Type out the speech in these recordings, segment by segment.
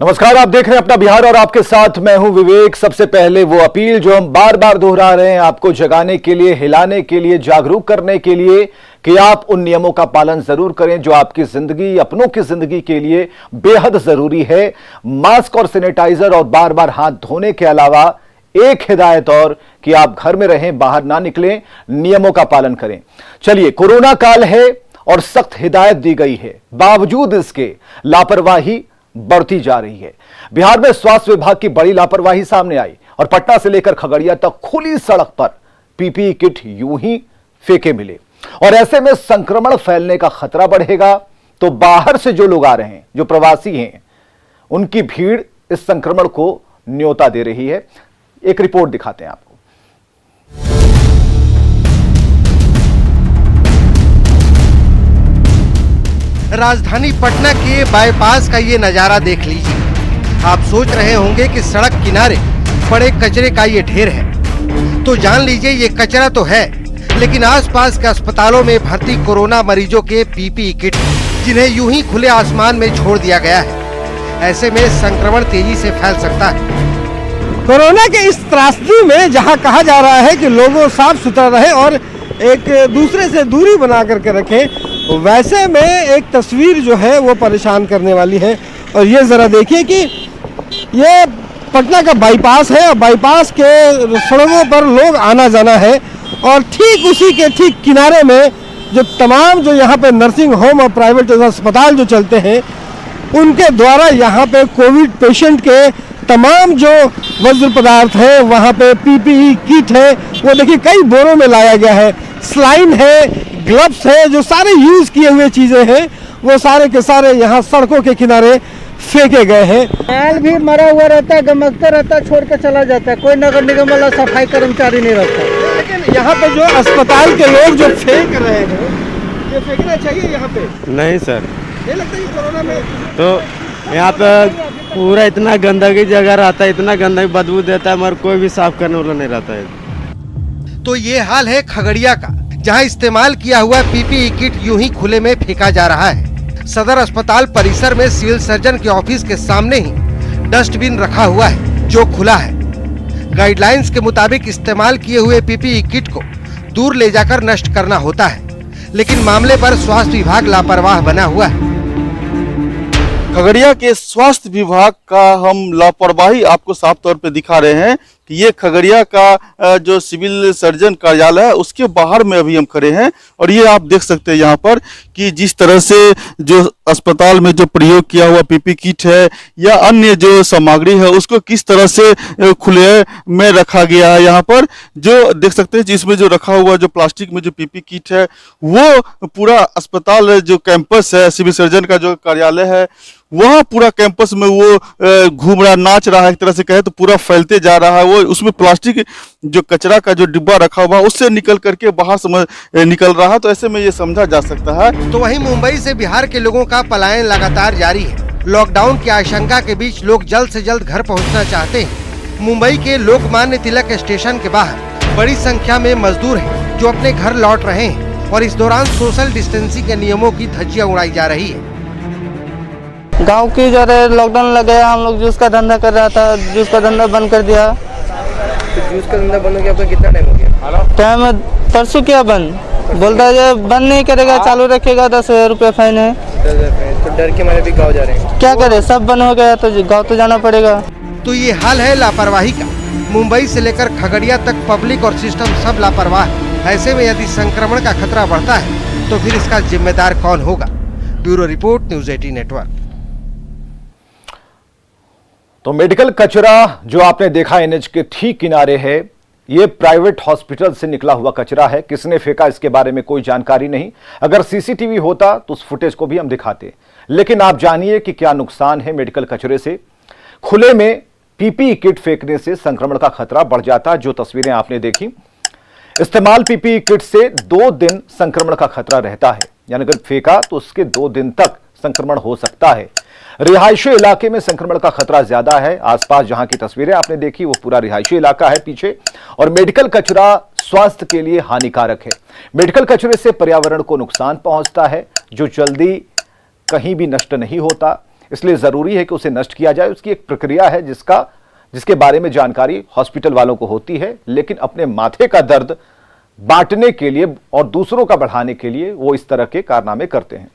नमस्कार, आप देख रहे हैं अपना बिहार और आपके साथ मैं हूं विवेक। सबसे पहले वो अपील जो हम बार बार दोहरा रहे हैं आपको जगाने के लिए, हिलाने के लिए, जागरूक करने के लिए कि आप उन नियमों का पालन जरूर करें जो आपकी जिंदगी, अपनों की जिंदगी के लिए बेहद जरूरी है। मास्क और सैनिटाइजर और बार बार हाथ धोने के अलावा एक हिदायत और कि आप घर में रहें, बाहर ना निकलें, नियमों का पालन करें। चलिए, कोरोना काल है और सख्त हिदायत दी गई है, बावजूद इसके लापरवाही बढ़ती जा रही है। बिहार में स्वास्थ्य विभाग की बड़ी लापरवाही सामने आई और पटना से लेकर खगड़िया तक खुली सड़क पर पीपीई किट यूं ही फेंके मिले और ऐसे में संक्रमण फैलने का खतरा बढ़ेगा। तो बाहर से जो लोग आ रहे हैं, जो प्रवासी हैं, उनकी भीड़ इस संक्रमण को न्योता दे रही है। एक रिपोर्ट दिखाते हैं आपको। राजधानी पटना के बाईपास का ये नजारा देख लीजिए। आप सोच रहे होंगे कि सड़क किनारे बड़े कचरे का ये ढेर है, तो जान लीजिए ये कचरा तो है, लेकिन आसपास के अस्पतालों में भर्ती कोरोना मरीजों के पीपीई किट, जिन्हें यूं ही खुले आसमान में छोड़ दिया गया है। ऐसे में संक्रमण तेजी से फैल सकता है। कोरोना के इस त्रासदी में जहां कहा जा रहा है कि लोगों साफ सुथरा रहे और एक दूसरे से दूरी बना करके रखें, वैसे में एक तस्वीर जो है वो परेशान करने वाली है। और ये ज़रा देखिए कि ये पटना का बाईपास है और बाईपास के सड़कों पर लोग आना जाना है और ठीक उसी के ठीक किनारे में जो तमाम जो यहाँ पे नर्सिंग होम और प्राइवेट अस्पताल जो चलते हैं, उनके द्वारा यहाँ पे कोविड पेशेंट के तमाम जो वज्र पदार्थ है, वहाँ पे पीपीई किट है, वो देखिए कई बोरों में लाया गया है। स्लाइन है, ग्लव्स है, जो सारे यूज किए हुए चीजें हैं वो सारे के सारे यहाँ सड़कों के किनारे फेंके गए हैं। माल भी मरा हुआ रहता है, गमकता रहता है, छोड़ के चला जाता है। कोई नगर निगम वाला सफाई कर्मचारी नहीं रहता। लेकिन यहाँ पे जो अस्पताल के लोग जो फेंक रहे हैं, ये फेंकना चाहिए यहाँ पे? नहीं सर, ये लगता है कि कोरोना में तो यहाँ पे पूरा इतना गंदगी जगह रहता है, इतना गंदगी बदबू देता है, मगर कोई भी साफ करने वाला नहीं रहता है। तो ये हाल है खगड़िया का, जहां इस्तेमाल किया हुआ पीपीई किट यूं ही खुले में फेंका जा रहा है। सदर अस्पताल परिसर में सिविल सर्जन के ऑफिस के सामने ही डस्टबिन रखा हुआ है जो खुला है। गाइडलाइंस के मुताबिक इस्तेमाल किए हुए पीपीई किट को दूर ले जाकर नष्ट करना होता है, लेकिन मामले पर स्वास्थ्य विभाग लापरवाह बना हुआ है। खगड़िया के स्वास्थ्य विभाग का हम लापरवाही आपको साफ तौर पे दिखा रहे हैं कि ये खगड़िया का जो सिविल सर्जन कार्यालय है उसके बाहर में अभी हम खड़े हैं और ये आप देख सकते हैं यहाँ पर कि जिस तरह से जो अस्पताल में जो प्रयोग किया हुआ पीपी किट है या अन्य जो सामग्री है उसको किस तरह से खुले में रखा गया है। यहाँ पर जो देख सकते हैं जिसमें जो रखा हुआ जो प्लास्टिक में जो पीपी किट है वो पूरा अस्पताल जो कैंपस है, सिविल सर्जन का जो कार्यालय है, वहाँ पूरा कैंपस में वो घूम रहा, नाच रहा है, एक तरह से कहे तो पूरा फैलते जा रहा है। वो उसमें प्लास्टिक जो कचरा का जो डिब्बा रखा हुआ उससे निकल करके बाहर निकल रहा है। तो ऐसे में ये समझा जा सकता है। तो वहीं मुंबई से बिहार के लोगों का पलायन लगातार जारी है। लॉकडाउन की आशंका के बीच लोग जल्द से जल्द घर पहुंचना चाहते हैं। मुंबई के लोकमान्य तिलक स्टेशन के बाहर बड़ी संख्या में मजदूर हैं जो अपने घर लौट रहे हैं और इस दौरान सोशल डिस्टेंसिंग के नियमों की धज्जियां उड़ाई जा रही है। गांव की जो है लॉकडाउन लग गया, हम लोग जूस का धंधा कर रहा था, जूस का धंधा बंद कर दिया। तो जूस का धंधा बंद हो गया, आपका कितना टाइम हो गया? टाइम परसों किया बंद, बोलता है बंद नहीं करेगा, चालू रखेगा 10,000 रुपये फाइन है। तो डर के मारे भी गाँव जा रहे हैं। क्या करे, सब बंद हो गया तो गाँव तो जाना पड़ेगा। तो ये हाल है लापरवाही का। मुंबई से लेकर खगड़िया तक पब्लिक और सिस्टम सब लापरवाह है। ऐसे में यदि संक्रमण का खतरा बढ़ता है तो फिर इसका जिम्मेदार कौन होगा? Bureau report, news 18 network. तो मेडिकल कचरा जो आपने देखा एनएच के ठीक किनारे है, यह प्राइवेट हॉस्पिटल से निकला हुआ कचरा है। किसने फेंका इसके बारे में कोई जानकारी नहीं। अगर सीसीटीवी होता तो उस फुटेज को भी हम दिखाते। लेकिन आप जानिए कि क्या नुकसान है मेडिकल कचरे से। खुले में पीपीई किट फेंकने से संक्रमण का खतरा बढ़ जाता है। जो तस्वीरें आपने देखी, इस्तेमाल पीपीई किट से 2 दिन संक्रमण का खतरा रहता है, यानी अगर फेंका तो उसके 2 दिन तक संक्रमण हो सकता है। रिहायशी इलाके में संक्रमण का खतरा ज्यादा है। आसपास जहां की तस्वीरें आपने देखी वो पूरा रिहायशी इलाका है पीछे। और मेडिकल कचरा स्वास्थ्य के लिए हानिकारक है। मेडिकल कचरे से पर्यावरण को नुकसान पहुंचता है जो जल्दी कहीं भी नष्ट नहीं होता। इसलिए जरूरी है कि उसे नष्ट किया जाए। उसकी एक प्रक्रिया है जिसके बारे में जानकारी हॉस्पिटल वालों को होती है, लेकिन अपने माथे का दर्द बांटने के लिए और दूसरों का बढ़ाने के लिए वो इस तरह के कारनामे करते हैं।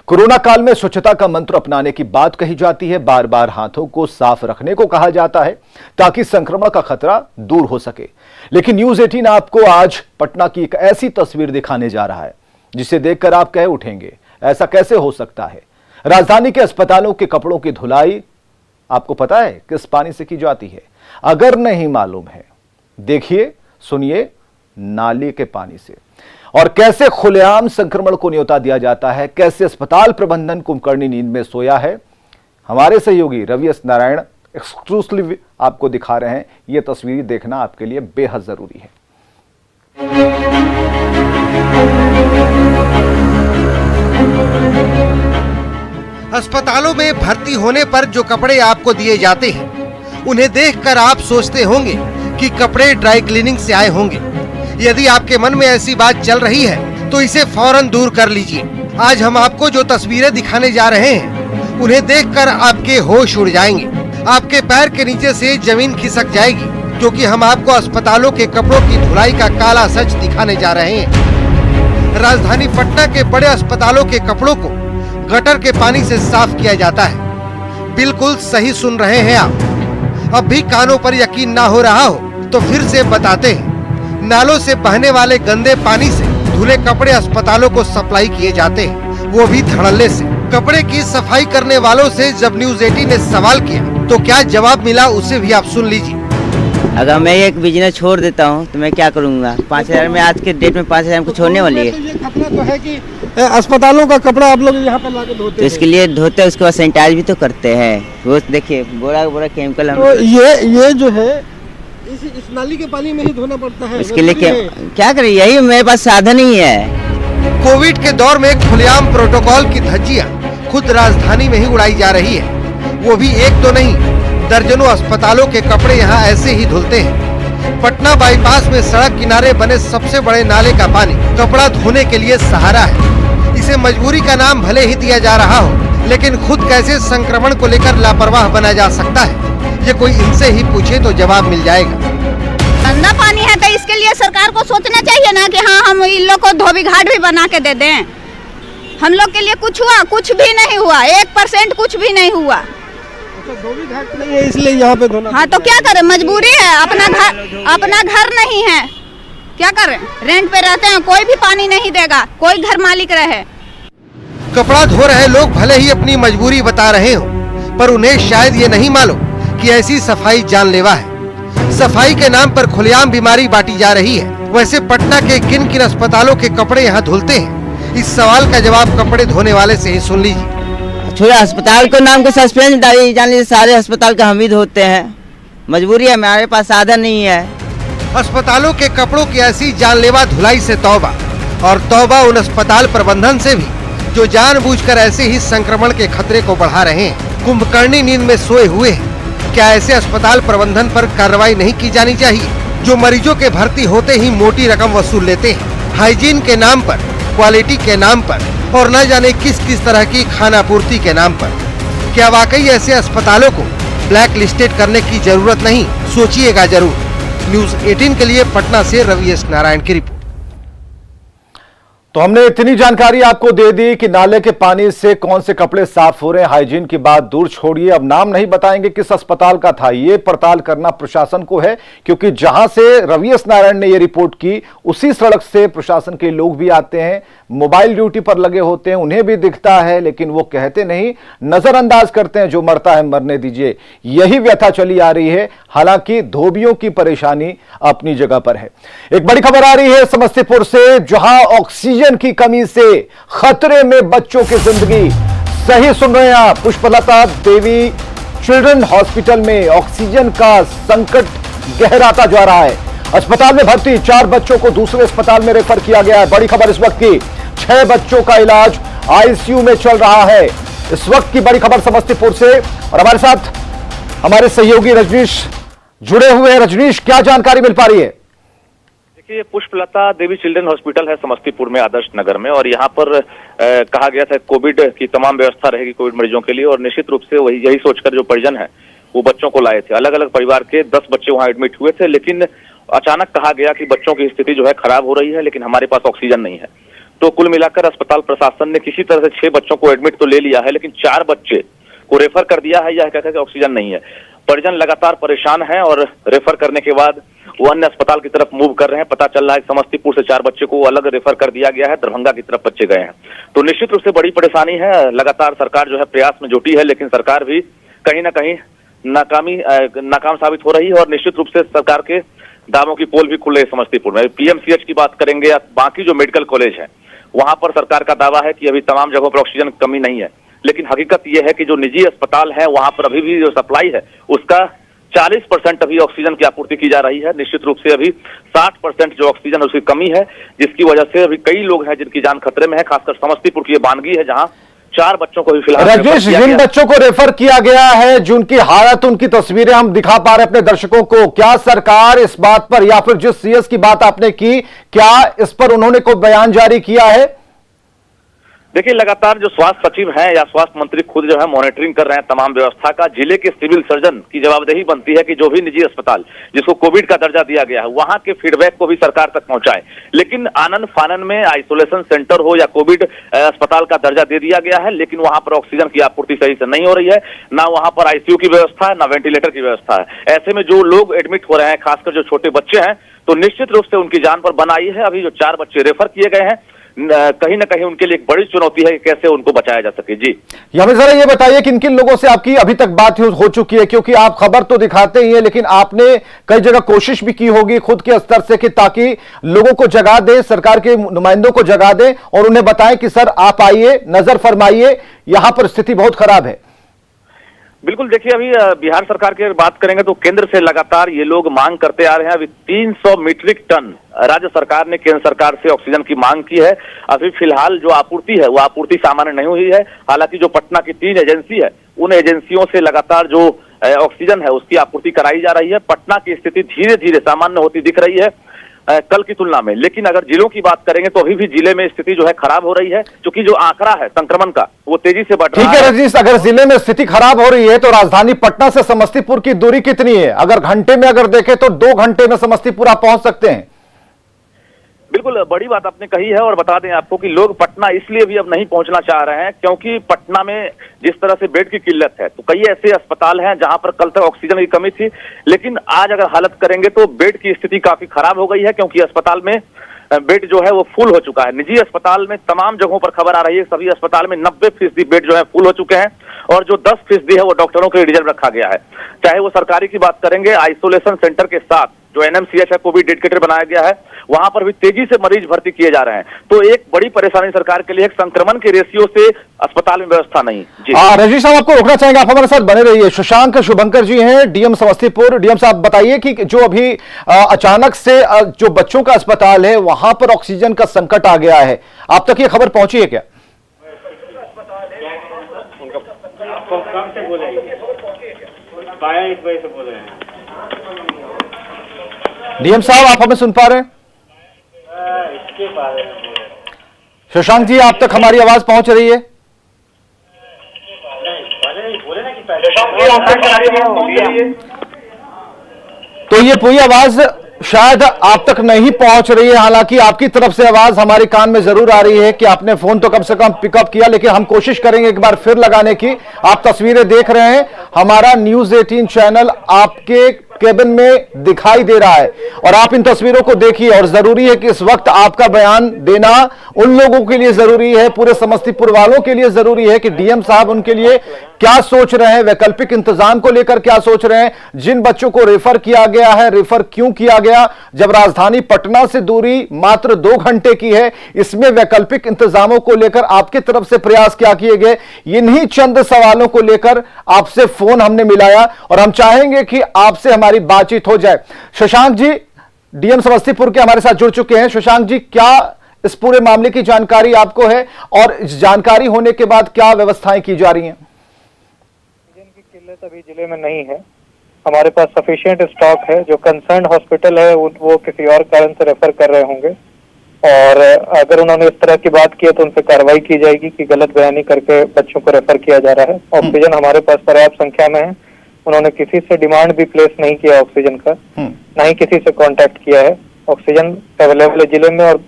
कोरोना काल में स्वच्छता का मंत्र अपनाने की बात कही जाती है, बार बार हाथों को साफ रखने को कहा जाता है ताकि संक्रमण का खतरा दूर हो सके। लेकिन न्यूज 18 आपको आज पटना की एक ऐसी तस्वीर दिखाने जा रहा है जिसे देखकर आप कह उठेंगे, ऐसा कैसे हो सकता है। राजधानी के अस्पतालों के कपड़ों की धुलाई आपको पता है किस पानी से की जाती है? अगर नहीं मालूम है, देखिए सुनिए, नाले के पानी से। और कैसे खुलेआम संक्रमण को न्योता दिया जाता है, कैसे अस्पताल प्रबंधन कुंभकर्णी नींद में सोया है, हमारे सहयोगी रवि एस नारायण एक्सक्लूसिव आपको दिखा रहे हैं। यह तस्वीर देखना आपके लिए बेहद जरूरी है। अस्पतालों में भर्ती होने पर जो कपड़े आपको दिए जाते हैं, उन्हें देखकर आप सोचते होंगे कि कपड़े ड्राई क्लीनिंग से आए होंगे। यदि आपके मन में ऐसी बात चल रही है तो इसे फौरन दूर कर लीजिए। आज हम आपको जो तस्वीरें दिखाने जा रहे हैं, उन्हें देखकर आपके होश उड़ जाएंगे, आपके पैर के नीचे से जमीन खिसक जाएगी, क्योंकि हम आपको अस्पतालों के कपड़ों की धुलाई का काला सच दिखाने जा रहे हैं। राजधानी पटना के बड़े अस्पतालों के कपड़ों को गटर के पानी से साफ किया जाता है। बिल्कुल सही सुन रहे हैं आप। अब भी कानों पर यकीन ना हो रहा हो तो फिर से बताते हैं। नालों से बहने वाले गंदे पानी से धुले कपड़े अस्पतालों को सप्लाई किए जाते हैं, वो भी धड़ल्ले से। कपड़े की सफाई करने वालों से जब न्यूज 18 ने सवाल किया तो क्या जवाब मिला, उसे भी आप सुन लीजिए। अगर मैं एक बिजनेस छोड़ देता हूँ तो मैं क्या करूँगा? 5,000 में, आज के डेट में 5,000 को छोड़ने वाली है। तो ये कपड़ा तो है कि अस्पतालों का कपड़ा आप लोग यहाँ पर लाके धोते तो इसके लिए धोते हैं, उसके बाद सैनिटाइज भी तो करते हैं। वो देखिए बोरा बोरा केमिकल हम। तो ये जो है इस नाली के पानी में ही धोना पड़ता है। इसके लिए क्या करें, यही मेरे पास साधन ही है। कोविड के दौर में खुलेआम प्रोटोकॉल की धज्जियां खुद राजधानी में ही उड़ाई जा रही है। वो भी एक तो नहीं, दर्जनों अस्पतालों के कपड़े यहाँ ऐसे ही धुलते हैं। पटना बाईपास में सड़क किनारे बने सबसे बड़े नाले का पानी कपड़ा धोने के लिए सहारा है। इसे मजबूरी का नाम भले ही दिया जा रहा हो, लेकिन खुद कैसे संक्रमण को लेकर लापरवाह बना जा सकता है, ये कोई इनसे ही पूछे तो जवाब मिल जाएगा। गंदा पानी है तो इसके लिए सरकार को सोचना चाहिए ना कि हाँ हम इन लोग को धोबी घाट भी बना के दे दें। हम लोग के लिए कुछ हुआ? कुछ भी नहीं हुआ, 1% कुछ भी नहीं हुआ। धोबी घाट नहीं है इसलिए यहाँ पे धोना। हाँ तो क्या करें, मजबूरी है। अपना घर नहीं है, क्या करें? रेंट पे रहते हैं, कोई भी पानी नहीं देगा, कोई घर मालिक रहे। कपड़ा धो रहे लोग भले ही अपनी मजबूरी बता रहे हो, पर उन्हें शायद ये नहीं मालूम कि ऐसी सफाई जानलेवा है। सफाई के नाम पर खुलेआम बीमारी बांटी जा रही है। वैसे पटना के किन किन अस्पतालों के कपड़े यहाँ धुलते हैं, इस सवाल का जवाब कपड़े धोने वाले से ही सुन लीजिए। छोड़ा अस्पताल को नाम को सस्पेंस डाली, जान लीजिए सारे अस्पताल का हम ही धोते हैं। मजबूरी है, हमारे पास साधन नहीं है। अस्पतालों के कपड़ों की ऐसी जानलेवा धुलाई से तौबा, और तौबा उन अस्पताल प्रबंधन से भी जो जानबूझकर ऐसे ही संक्रमण के खतरे को बढ़ा रहे हैं। कुंभकर्णी नींद में सोए हुए हैं। क्या ऐसे अस्पताल प्रबंधन पर कार्रवाई नहीं की जानी चाहिए, जो मरीजों के भर्ती होते ही मोटी रकम वसूल लेते हैं, हाइजीन के नाम पर, क्वालिटी के नाम पर, और न जाने किस किस तरह की खानापूर्ति के नाम पर? क्या वाकई ऐसे अस्पतालों को ब्लैक लिस्टेड करने की जरूरत नहीं? सोचिएगा जरूर। न्यूज 18 के लिए पटना से रवि एस नारायण की रिपोर्ट। तो हमने इतनी जानकारी आपको दे दी कि नाले के पानी से कौन से कपड़े साफ हो रहे हैं। हाइजीन की बात दूर छोड़िए, अब नाम नहीं बताएंगे किस अस्पताल का था, ये पड़ताल करना प्रशासन को है, क्योंकि जहां से रवि एस नारायण ने ये रिपोर्ट की उसी सड़क से प्रशासन के लोग भी आते हैं, मोबाइल ड्यूटी पर लगे होते हैं, उन्हें भी दिखता है, लेकिन वो कहते नहीं, नजरअंदाज करते हैं। जो मरता है मरने दीजिए, यही व्यथा चली आ रही है। हालांकि धोबियों की परेशानी अपनी जगह पर है। एक बड़ी खबर आ रही है समस्तीपुर से, जहां ऑक्सीजन की कमी से खतरे में बच्चों की जिंदगी। सही सुन रहे हैं आप, पुष्पलता देवी चिल्ड्रन हॉस्पिटल में ऑक्सीजन का संकट गहराता जा रहा है। अस्पताल में भर्ती 4 बच्चों को दूसरे अस्पताल में रेफर किया गया है। बड़ी खबर इस वक्त की, 6 बच्चों का इलाज आईसीयू में चल रहा है। इस वक्त की बड़ी खबर समस्तीपुर से, और हमारे साथ हमारे सहयोगी रजनीश जुड़े हुए हैं। रजनीश, क्या जानकारी मिल पा रही है? देखिए, पुष्पलता देवी चिल्ड्रन हॉस्पिटल है समस्तीपुर में, आदर्श नगर में, और यहाँ पर कहा गया था कोविड की तमाम व्यवस्था रहेगी कोविड मरीजों के लिए, और निश्चित रूप से वही यही सोचकर जो परिजन है वो बच्चों को लाए थे। अलग अलग परिवार के 10 बच्चे वहाँ एडमिट हुए थे, लेकिन अचानक कहा गया कि बच्चों की स्थिति जो है खराब हो रही है, लेकिन हमारे पास ऑक्सीजन नहीं है। तो कुल मिलाकर अस्पताल प्रशासन ने किसी तरह से 6 बच्चों को एडमिट तो ले लिया है, लेकिन 4 बच्चे को रेफर कर दिया है, यह कहकर कि ऑक्सीजन नहीं है। परिजन लगातार परेशान हैं और रेफर करने के बाद वो अन्य अस्पताल की तरफ मूव कर रहे हैं। पता चल रहा है कि समस्तीपुर से 4 बच्चे को अलग रेफर कर दिया गया है, दरभंगा की तरफ बच्चे गए हैं। तो निश्चित रूप से बड़ी परेशानी है। लगातार सरकार जो है प्रयास में जुटी है, लेकिन सरकार भी कहीं ना कहीं नाकाम साबित हो रही है, और निश्चित रूप से सरकार के दावों की पोल भी खुल रही है समस्तीपुर में। पीएमसीएच की बात करेंगे या बाकी जो मेडिकल कॉलेज है, वहां पर सरकार का दावा है कि अभी तमाम जगहों पर ऑक्सीजन की कमी नहीं है, लेकिन हकीकत यह है कि जो निजी अस्पताल है वहां पर अभी भी जो सप्लाई है उसका 40% अभी ऑक्सीजन की आपूर्ति की जा रही है। निश्चित रूप से अभी 60% जो ऑक्सीजन है उसकी कमी है, जिसकी वजह से अभी कई लोग हैं जिनकी जान खतरे में है। खासकर समस्तीपुर की ये बानगी है जहां 4 बच्चों को भी फिलहाल राजेश, जिन बच्चों को रेफर किया गया है, जिनकी हालत, उनकी तस्वीरें हम दिखा पा रहे हैं अपने दर्शकों को, क्या सरकार इस बात पर, या फिर जिस सीएस की बात आपने की, क्या इस पर उन्होंने कोई बयान जारी किया है? देखिए, लगातार जो स्वास्थ्य सचिव हैं या स्वास्थ्य मंत्री खुद जो है मॉनिटरिंग कर रहे हैं तमाम व्यवस्था का। जिले के सिविल सर्जन की जवाबदेही बनती है कि जो भी निजी अस्पताल जिसको कोविड का दर्जा दिया गया है वहां के फीडबैक को भी सरकार तक पहुंचाए। लेकिन आनंद फानन में आइसोलेशन सेंटर हो या कोविड अस्पताल का दर्जा दे दिया गया है, लेकिन वहां पर ऑक्सीजन की आपूर्ति सही से नहीं हो रही है, ना वहां पर आईसीयू की व्यवस्था है, ना वेंटिलेटर की व्यवस्था है। ऐसे में जो लोग एडमिट हो रहे हैं, खासकर जो छोटे बच्चे हैं, तो निश्चित रूप से उनकी जान पर बन आई है। अभी जो 4 बच्चे रेफर किए गए हैं, कहीं ना कहीं उनके लिए एक बड़ी चुनौती है कि कैसे उनको बचाया जा सके। जी हमें जरा ये बताइए कि किन लोगों से आपकी अभी तक बात हो चुकी है, क्योंकि आप खबर तो दिखाते ही हैं, लेकिन आपने कई जगह कोशिश भी की होगी खुद के स्तर से कि ताकि लोगों को जगा दे, सरकार के नुमाइंदों को जगा दे और उन्हें बताएं कि सर आप आइए, नजर फरमाइए, यहां पर स्थिति बहुत खराब है। बिल्कुल, देखिए, अभी बिहार सरकार की बात करेंगे तो केंद्र से लगातार ये लोग मांग करते आ रहे हैं। अभी 300 मीट्रिक टन राज्य सरकार ने केंद्र सरकार से ऑक्सीजन की मांग की है। अभी फिलहाल जो आपूर्ति है वो आपूर्ति सामान्य नहीं हुई है। हालांकि जो पटना की 3 एजेंसी है, उन एजेंसियों से लगातार जो ऑक्सीजन है उसकी आपूर्ति कराई जा रही है। पटना की स्थिति धीरे धीरे सामान्य होती दिख रही है कल की तुलना में, लेकिन अगर जिलों की बात करेंगे तो अभी भी जिले में स्थिति जो है खराब हो रही है, क्योंकि जो आंकड़ा है संक्रमण का वो तेजी से बढ़ रहा है। ठीक है रजनीश, अगर जिले में स्थिति खराब हो रही है तो राजधानी पटना से समस्तीपुर की दूरी कितनी है? अगर घंटे में अगर देखें तो 2 घंटे में समस्तीपुर आप पहुंच सकते हैं। बिल्कुल बड़ी बात आपने कही है, और बता दें आपको कि लोग पटना इसलिए भी अब नहीं पहुंचना चाह रहे हैं क्योंकि पटना में जिस तरह से बेड की किल्लत है, तो कई ऐसे अस्पताल हैं जहां पर कल तक ऑक्सीजन की कमी थी, लेकिन आज अगर हालत करेंगे तो बेड की स्थिति काफी खराब हो गई है, क्योंकि अस्पताल में बेड जो है वो फुल हो चुका है। निजी अस्पताल में तमाम जगहों पर खबर आ रही है, सभी अस्पताल में 90% बेड जो है फुल हो चुके हैं, और जो 10% है वो डॉक्टरों के लिए रिजर्व रखा गया है। चाहे वो सरकारी की बात करेंगे, आइसोलेशन सेंटर के साथ जो एनएमसीएच है, कोविड डेडिकेटेड बनाया गया है, वहां पर भी तेजी से मरीज भर्ती किए जा रहे हैं। तो एक बड़ी परेशानी सरकार के लिए संक्रमण के रेशियो से अस्पताल में व्यवस्था नहीं। जी रजनीश साहब, आपको रोकना चाहेंगे, आप हमारे साथ बने रहिए। शशांक शुभंकर जी हैं, डीएम समस्तीपुर। डीएम साहब बताइए कि जो अभी अचानक से जो बच्चों का अस्पताल है वहां पर ऑक्सीजन का संकट आ गया है, आप तक ये खबर पहुंची है क्या? डीएम साहब, आप हमें सुन पा रहे हैं? शशांक जी, आप तक हमारी आवाज पहुंच रही है? तो ये पूरी आवाज शायद आप तक नहीं पहुंच रही है। हालांकि आपकी तरफ से आवाज हमारे कान में जरूर आ रही है कि आपने फोन तो कम से कम पिकअप किया, लेकिन हम कोशिश करेंगे एक बार फिर लगाने की। आप तस्वीरें देख रहे हैं, हमारा न्यूज 18 चैनल आपके केबिन में दिखाई दे रहा है, और आप इन तस्वीरों को देखिए। और जरूरी है कि इस वक्त आपका बयान देना उन लोगों के लिए जरूरी है, पूरे समस्तीपुर वालों के लिए जरूरी है कि डीएम साहब उनके लिए क्या सोच रहे हैं, वैकल्पिक इंतजाम को लेकर क्या सोच रहे हैं। जिन बच्चों को रेफर किया गया है, रेफर क्यों किया गया, जब राजधानी पटना से दूरी मात्र 2 घंटे की है, इसमें वैकल्पिक इंतजामों को लेकर आपकी तरफ से प्रयास क्या किए गए, इन्हीं चंद सवालों को लेकर आपसे फोन हमने मिलाया, और हम चाहेंगे कि आपसे हमारी बातचीत हो जाए। शशांक जी डीएम समस्तीपुर के हमारे साथ जुड़ चुके हैं। शशांक जी, क्या इस पूरे मामले की जानकारी आपको है, और इस जानकारी होने के बाद क्या व्यवस्थाएं की जा रही हैं? ऑक्सीजन की किल्लत अभी जिले में नहीं है, हमारे पास सफिशिएंट स्टॉक है। जो कंसर्न हॉस्पिटल है वो किसी और कारण से रेफर कर रहे होंगे, और अगर उन्होंने इस तरह की बात की है तो उन पर कार्रवाई की जाएगी कि गलत बयानी करके बच्चों को रेफर किया जा रहा है। ऑक्सीजन हमारे पास पर्याप्त संख्या में है। उन्होंने किसी से डिमांड भी प्लेस नहीं किया ऑक्सीजन का, ना ही किसी से कांटेक्ट किया है। ऑक्सीजन अवेलेबल है जिले में, और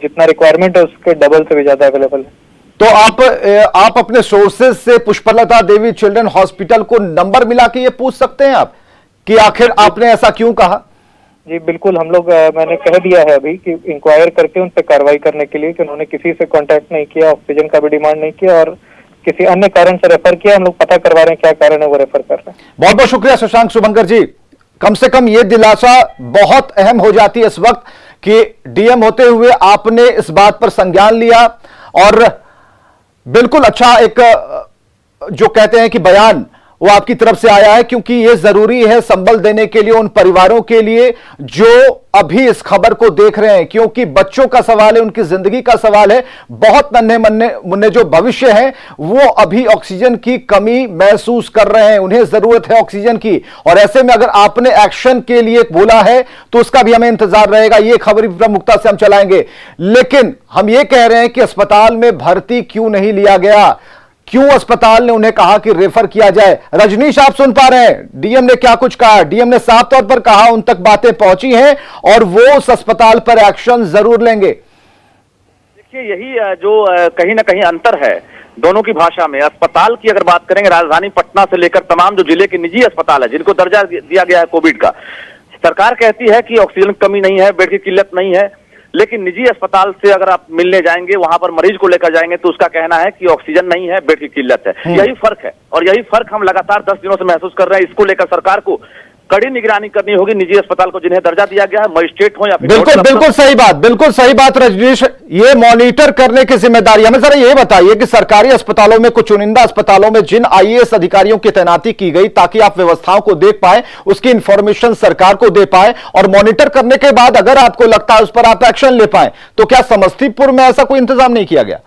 जितना रिक्वायरमेंट है उसके डबल से भी ज्यादा अवेलेबल है। तो आप अपने सोर्सेज से पुष्पलता देवी चिल्ड्रन हॉस्पिटल को नंबर मिला के ये पूछ सकते हैं आप कि आखिर आपने ऐसा क्यों कहा? जी बिल्कुल, हम लोग मैंने कह दिया है अभी कि इंक्वायर करके उन पर कार्रवाई करने के लिए कि उन्होंने किसी से कांटेक्ट नहीं किया, ऑक्सीजन का भी डिमांड नहीं किया और किसी अन्य कारण से रेफर किया। हम लोग पता करवा रहे हैं क्या कारण है वो रेफर कर रहे हैं। बहुत बहुत शुक्रिया शशांक शुभंकर जी। कम से कम ये दिलासा बहुत अहम हो जाती है इस वक्त कि डीएम होते हुए आपने इस बात पर संज्ञान लिया, और बिल्कुल अच्छा एक जो कहते हैं कि बयान वो आपकी तरफ से आया है, क्योंकि ये जरूरी है संबल देने के लिए उन परिवारों के लिए जो अभी इस खबर को देख रहे हैं, क्योंकि बच्चों का सवाल है, उनकी जिंदगी का सवाल है। बहुत नन्हे मुन्ने जो भविष्य है वो अभी ऑक्सीजन की कमी महसूस कर रहे हैं, उन्हें जरूरत है ऑक्सीजन की। और ऐसे में अगर आपने एक्शन के लिए बोला है तो उसका भी हमें इंतजार रहेगा। ये खबर भी प्रमुखता से हम चलाएंगे, लेकिन हम ये कह रहे हैं कि अस्पताल में भर्ती क्यों नहीं लिया गया, क्यों अस्पताल ने उन्हें कहा कि रेफर किया जाए? रजनीश, आप सुन पा रहे हैं डीएम ने क्या कुछ कहा? डीएम ने साफ तौर पर कहा उन तक बातें पहुंची हैं और वो उस अस्पताल पर एक्शन जरूर लेंगे। देखिए, यही जो कहीं ना कहीं अंतर है दोनों की भाषा में। अस्पताल की अगर बात करेंगे, राजधानी पटना से लेकर तमाम जो जिले के निजी अस्पताल है जिनको दर्जा दिया गया है कोविड का, सरकार कहती है कि ऑक्सीजन की कमी नहीं है, बेड की किल्लत नहीं है, लेकिन निजी अस्पताल से अगर आप मिलने जाएंगे, वहां पर मरीज को लेकर जाएंगे तो उसका कहना है कि ऑक्सीजन नहीं है, बेड की किल्लत है। यही फर्क है, और यही फर्क हम लगातार 10 दिनों से महसूस कर रहे हैं। इसको लेकर सरकार को कड़ी निगरानी करनी होगी। निजी अस्पताल को जिन्हें दर्जा दिया गया है, मजिस्ट्रेट हो या फिर बिल्कुल सही बात रजनीश, ये मॉनिटर करने की जिम्मेदारी। हमें जरा ये बताइए कि सरकारी अस्पतालों में, कुछ चुनिंदा अस्पतालों में जिन आईएएस अधिकारियों की तैनाती की गई ताकि आप व्यवस्थाओं को देख पाए, उसकी इंफॉर्मेशन सरकार को दे पाए, और मॉनिटर करने के बाद अगर आपको लगता है उस पर आप एक्शन ले पाए, तो क्या समस्तीपुर में ऐसा कोई इंतजाम नहीं किया गया?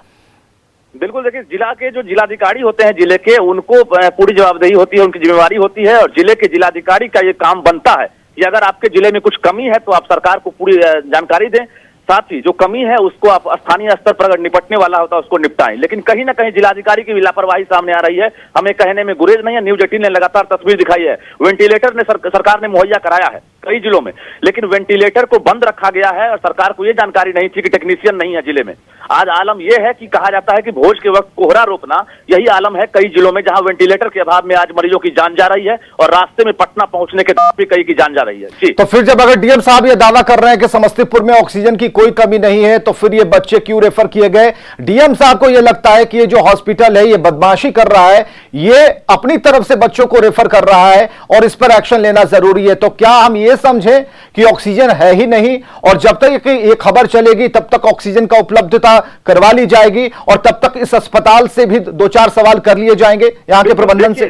बिल्कुल, देखिए, जिला के जो जिलाधिकारी होते हैं जिले के, उनको पूरी जवाबदेही होती है, उनकी जिम्मेवारी होती है, और जिले के जिलाधिकारी का ये काम बनता है कि अगर आपके जिले में कुछ कमी है तो आप सरकार को पूरी जानकारी दें, साथ ही जो कमी है उसको आप स्थानीय स्तर पर अगर निपटने वाला होता है उसको निपटाएं। लेकिन कहीं ना कहीं जिलाधिकारी की लापरवाही सामने आ रही है। हमें कहने में गुरेज नहीं है, न्यूज 18 ने लगातार तस्वीर दिखाई है। वेंटिलेटर ने सरकार ने मुहैया कराया है कई जिलों में, लेकिन वेंटिलेटर को बंद रखा गया है और सरकार को यह जानकारी नहीं थी कि टेक्नीशियन नहीं है जिले में। आज आलम यह है कि कहा जाता है कि भोज के वक्त कोहरा रोकना, यही आलम है कई जिलों में, जहां वेंटिलेटर के अभाव में आज मरीजों की जान जा रही है और रास्ते में पटना पहुंचने के बाद भी कई की जान जा रही है। जी, तो फिर जब अगर डीएम साहब ये दावा कर रहे हैं कि समस्तीपुर में ऑक्सीजन की कोई कमी नहीं है, तो फिर ये बच्चे क्यों रेफर किए गए? डीएम साहब को यह लगता है कि ये जो हॉस्पिटल है ये बदमाशी कर रहा है, ये अपनी तरफ से बच्चों को रेफर कर रहा है और इस पर एक्शन लेना जरूरी है। तो क्या हम ये समझें कि ऑक्सीजन है ही नहीं, और जब तक ये खबर चलेगी तब तक ऑक्सीजन का उपलब्धता करवा ली जाएगी और तब तक इस अस्पताल से भी 2-4 सवाल कर लिए जाएंगे यहाँ के प्रबंधन से?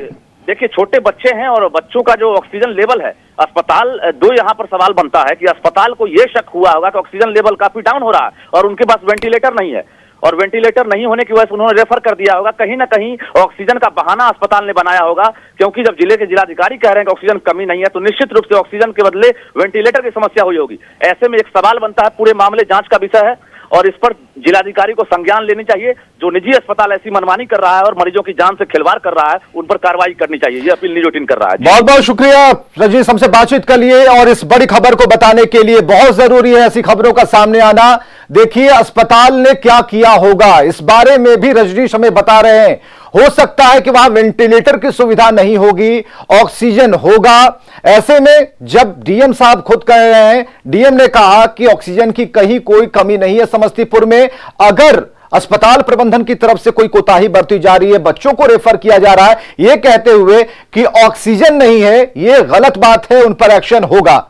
देखिए, छोटे बच्चे हैं और बच्चों का जो ऑक्सीजन लेवल है, अस्पताल दो यहाँ पर सवाल बनता है कि अस्पताल को यह शक हुआ होगा कि ऑक्सीजन लेवल काफी डाउन हो रहा है और उनके पास वेंटिलेटर नहीं है, और वेंटिलेटर नहीं होने की वजह से उन्होंने रेफर कर दिया होगा। कहीं ना कहीं ऑक्सीजन का बहाना अस्पताल ने बनाया होगा, क्योंकि जब जिले के जिलाधिकारी कह रहे हैं कि ऑक्सीजन कमी नहीं है तो निश्चित रूप से ऑक्सीजन के बदले वेंटिलेटर की समस्या हुई होगी। ऐसे में एक सवाल बनता है, पूरे मामले जांच का विषय है और इस पर जिलाधिकारी को संज्ञान लेनी चाहिए। जो निजी अस्पताल ऐसी मनमानी कर रहा है और मरीजों की जान से खिलवाड़ कर रहा है, उन पर कार्रवाई करनी चाहिए। ये अपील न्यूज 18 कर रहा है। बहुत बहुत शुक्रिया रजनीश, हमसे बातचीत के लिए और इस बड़ी खबर को बताने के लिए। बहुत जरूरी है ऐसी खबरों का सामने आना। देखिए अस्पताल ने क्या किया होगा, इस बारे में भी रजनीश हमें बता रहे हैं। हो सकता है कि वहां वेंटिलेटर की सुविधा नहीं होगी, ऑक्सीजन होगा। ऐसे में जब डीएम साहब खुद कह रहे हैं, डीएम ने कहा कि ऑक्सीजन की कहीं कोई कमी नहीं है समस्तीपुर में, अगर अस्पताल प्रबंधन की तरफ से कोई कोताही बरती जा रही है, बच्चों को रेफर किया जा रहा है, यह कहते हुए कि ऑक्सीजन नहीं है, यह गलत बात है, उन पर एक्शन होगा।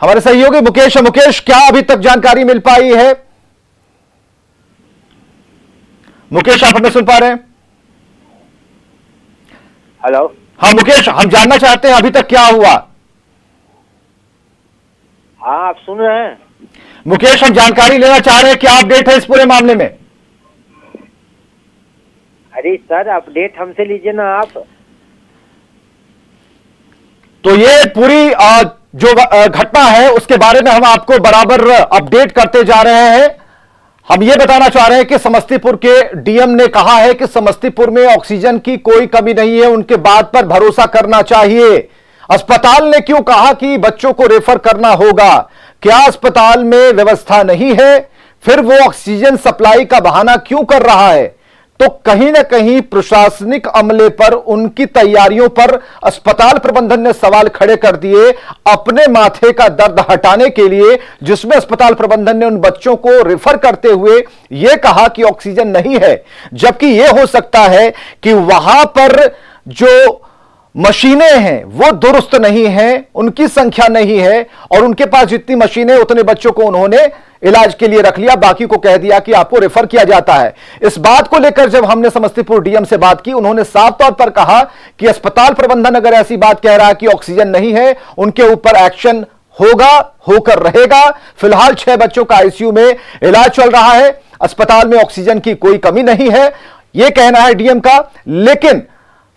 हमारे सहयोगी मुकेश, क्या अभी तक जानकारी मिल पाई है? मुकेश, आप हमें सुन पा रहे हैं? हेलो, हाँ मुकेश, हम जानना चाहते हैं अभी तक क्या हुआ। हाँ आप सुन रहे हैं? मुकेश, हम जानकारी लेना चाह रहे हैं, क्या अपडेट है इस पूरे मामले में? अरे सर, अपडेट हमसे लीजिए ना आप। तो ये पूरी जो घटना है उसके बारे में हम आपको बराबर अपडेट करते जा रहे हैं। हम ये बताना चाह रहे हैं कि समस्तीपुर के डीएम ने कहा है कि समस्तीपुर में ऑक्सीजन की कोई कमी नहीं है, उनके बात पर भरोसा करना चाहिए। अस्पताल ने क्यों कहा कि बच्चों को रेफर करना होगा? क्या अस्पताल में व्यवस्था नहीं है? फिर वो ऑक्सीजन सप्लाई का बहाना क्यों कर रहा है? तो कहीं ना कहीं प्रशासनिक अमले पर, उनकी तैयारियों पर अस्पताल प्रबंधन ने सवाल खड़े कर दिए अपने माथे का दर्द हटाने के लिए, जिसमें अस्पताल प्रबंधन ने उन बच्चों को रेफर करते हुए यह कहा कि ऑक्सीजन नहीं है। जबकि यह हो सकता है कि वहां पर जो मशीनें हैं वो दुरुस्त नहीं हैं, उनकी संख्या नहीं है, और उनके पास जितनी मशीनें उतने बच्चों को उन्होंने इलाज के लिए रख लिया, बाकी को कह दिया कि आपको रेफर किया जाता है। इस बात को लेकर जब हमने समस्तीपुर डीएम से बात की, उन्होंने साफ तौर पर कहा कि अस्पताल प्रबंधन अगर ऐसी बात कह रहा है कि ऑक्सीजन नहीं है, उनके ऊपर एक्शन होगा, होकर रहेगा। फिलहाल 6 बच्चों का आईसीयू में इलाज चल रहा है, अस्पताल में ऑक्सीजन की कोई कमी नहीं है, यह कहना है डीएम का। लेकिन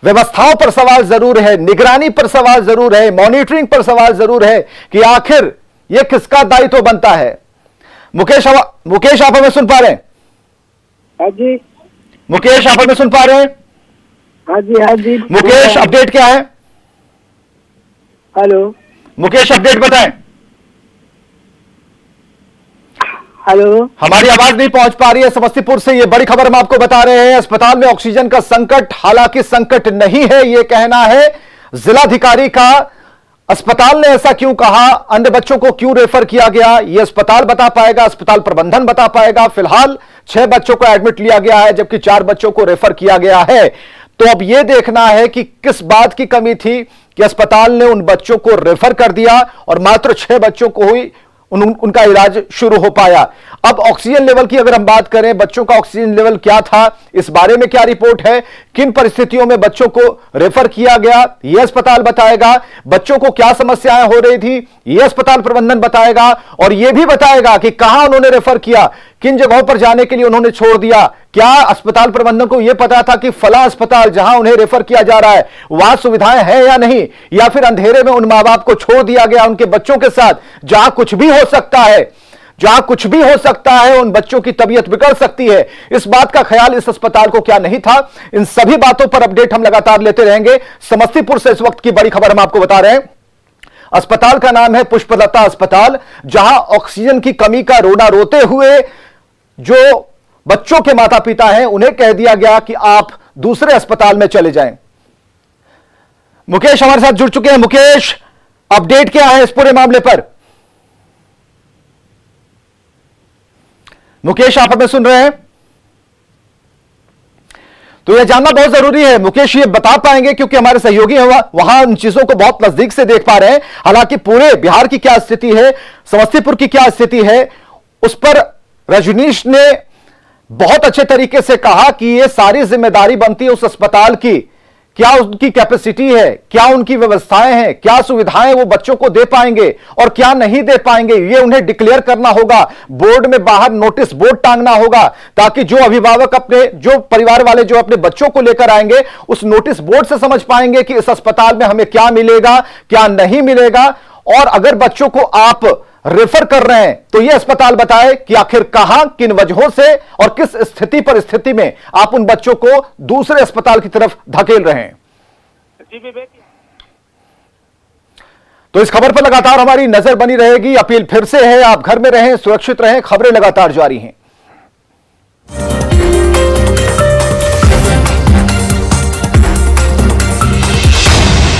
व्यवस्थाओं पर सवाल जरूर है, निगरानी पर सवाल जरूर है, मॉनिटरिंग पर सवाल जरूर है कि आखिर यह किसका दायित्व बनता है। मुकेश, आप हमें सुन पा रहे हैं? हाँ जी। मुकेश, आप हमें सुन पा रहे हैं? हाँ जी, हाँ जी। मुकेश, अपडेट क्या है? हेलो मुकेश, अपडेट बताएं। हेलो, हमारी आवाज नहीं पहुंच पा रही है समस्तीपुर से। ये बड़ी खबर हम आपको बता रहे हैं, अस्पताल में ऑक्सीजन का संकट, हालांकि संकट नहीं है यह कहना है जिलाधिकारी का। अस्पताल ने ऐसा क्यों कहा, अन्य बच्चों को क्यों रेफर किया गया, यह अस्पताल बता पाएगा, अस्पताल प्रबंधन बता पाएगा। फिलहाल 6 बच्चों को एडमिट लिया गया है, जबकि 4 बच्चों को रेफर किया गया है। तो अब यह देखना है कि किस बात की कमी थी कि अस्पताल ने उन बच्चों को रेफर कर दिया और मात्र 6 बच्चों को ही उनका इलाज शुरू हो पाया। अब ऑक्सीजन लेवल की अगर हम बात करें, बच्चों का ऑक्सीजन लेवल क्या था, इस बारे में क्या रिपोर्ट है, किन परिस्थितियों में बच्चों को रेफर किया गया, यह अस्पताल बताएगा। बच्चों को क्या समस्याएं हो रही थी, यह अस्पताल प्रबंधन बताएगा, और यह भी बताएगा कि कहां उन्होंने रेफर किया, किन जगहों पर जाने के लिए उन्होंने छोड़ दिया। क्या अस्पताल प्रबंधन को यह पता था कि फला अस्पताल जहां उन्हें रेफर किया जा रहा है वहां सुविधाएं हैं या नहीं, या फिर अंधेरे में उन मां बाप को छोड़ दिया गया उनके बच्चों के साथ, जहां कुछ भी हो सकता है, जहां कुछ भी हो सकता है, उन बच्चों की तबीयत बिगड़ सकती है। इस बात का ख्याल इस अस्पताल को क्या नहीं था? इन सभी बातों पर अपडेट हम लगातार लेते रहेंगे। समस्तीपुर से इस वक्त की बड़ी खबर हम आपको बता रहे हैं। अस्पताल का नाम है पुष्पलता अस्पताल, जहां ऑक्सीजन की कमी का रोना रोते हुए जो बच्चों के माता पिता हैं उन्हें कह दिया गया कि आप दूसरे अस्पताल में चले जाएं। मुकेश हमारे साथ जुड़ चुके हैं। मुकेश, अपडेट क्या है इस पूरे मामले पर? मुकेश, आप हमें सुन रहे हैं? तो यह जानना बहुत जरूरी है। मुकेश ये बता पाएंगे क्योंकि हमारे सहयोगी हैं वहां उन चीजों को बहुत नजदीक से देख पा रहे हैं। हालांकि पूरे बिहार की क्या स्थिति है, समस्तीपुर की क्या स्थिति है, उस पर रजनीश ने बहुत अच्छे तरीके से कहा कि यह सारी जिम्मेदारी बनती है उस अस्पताल की। क्या उनकी कैपेसिटी है, क्या उनकी व्यवस्थाएं हैं, क्या सुविधाएं वो बच्चों को दे पाएंगे और क्या नहीं दे पाएंगे, ये उन्हें डिक्लेयर करना होगा। बोर्ड में बाहर नोटिस बोर्ड टांगना होगा ताकि जो अभिभावक अपने, जो परिवार वाले जो अपने बच्चों को लेकर आएंगे उस नोटिस बोर्ड से समझ पाएंगे कि इस अस्पताल में हमें क्या मिलेगा, क्या नहीं मिलेगा। और अगर बच्चों को आप रेफर कर रहे हैं तो यह अस्पताल बताए कि आखिर कहां, किन वजहों से और किस स्थिति परिस्थिति में आप उन बच्चों को दूसरे अस्पताल की तरफ धकेल रहे हैं। तो इस खबर पर लगातार हमारी नजर बनी रहेगी। अपील फिर से है, आप घर में रहें, सुरक्षित रहें, खबरें लगातार जारी हैं।